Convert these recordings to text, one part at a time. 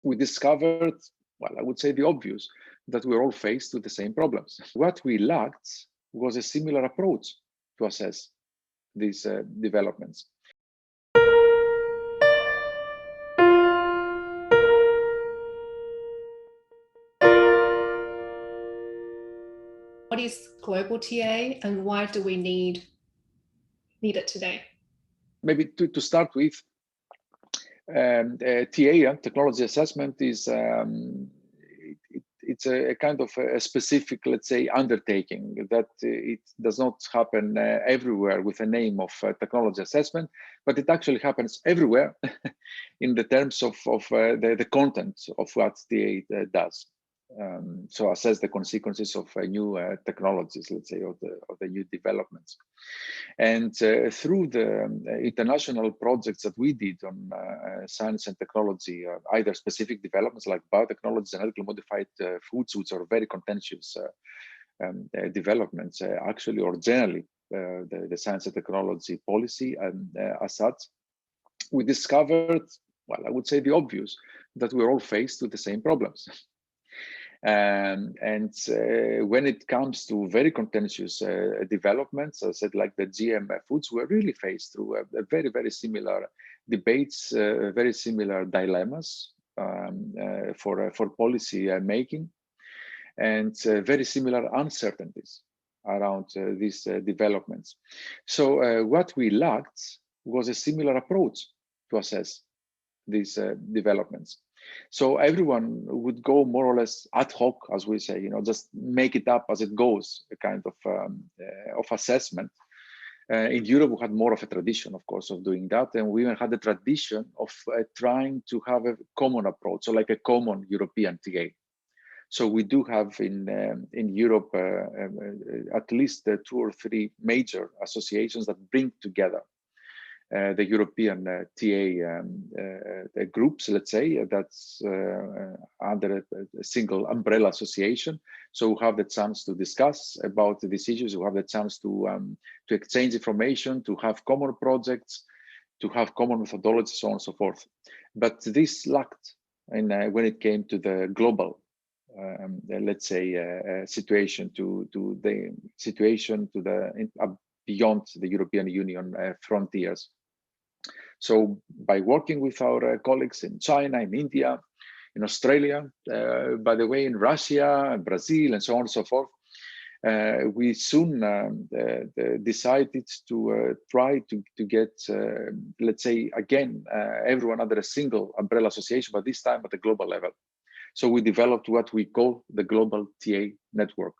we discovered, well, I would say the obvious, that we're all faced with the same problems. What we lacked was a similar approach to assess these developments. What is global TA and why do we need it today? Maybe to start with, TA, technology assessment, is it's a kind of a specific, let's say, undertaking that it does not happen everywhere with a name of technology assessment, but it actually happens everywhere in the terms of the content of what TA does. So assess the consequences of new technologies, let's say, of the new developments. And through the international projects that we did on science and technology, either specific developments like biotechnology, genetically modified foods, which are very contentious developments, actually, or generally, the science and technology policy as such, we discovered, well, I would say the obvious, that we're all faced with the same problems. And when it comes to very contentious developments, I said, like the GM foods, we're really faced through a very, very similar debates, very similar dilemmas for policy making, and very similar uncertainties around these developments. So what we lacked was a similar approach to assess these developments. So everyone would go more or less ad hoc, as we say, just make it up as it goes, a kind of assessment. In Europe, we had more of a tradition, of course, of doing that, and we even had a tradition of trying to have a common approach, so like a common European TA. So we do have in Europe at least 2 or 3 major associations that bring together the European TA groups, let's say, that's under a single umbrella association. So we have the chance to discuss about these issues. We have the chance to exchange information, to have common projects, to have common methodologies, so on and so forth. But this lacked when it came to the global, let's say, situation, to the situation to the beyond the European Union frontiers. So by working with our colleagues in China, in India, in Australia, by the way, in Russia, Brazil, and so on and so forth, we soon decided to try to get, let's say, again, everyone under a single umbrella association, but this time at the global level. So we developed what we call the Global TA Network,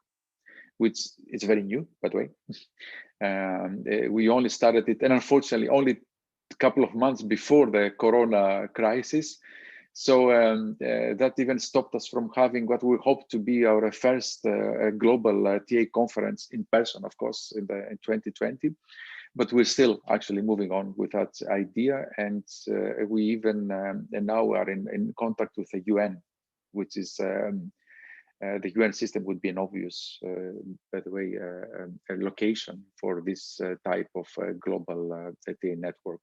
which is very new, by the way. We only started it, and unfortunately, only a couple of months before the Corona crisis. So that even stopped us from having what we hope to be our first global TA conference in person, of course, in 2020. But we're still actually moving on with that idea. And we even now are in contact with the UN, which is the UN system would be an obvious, by the way, location for this type of global TA network.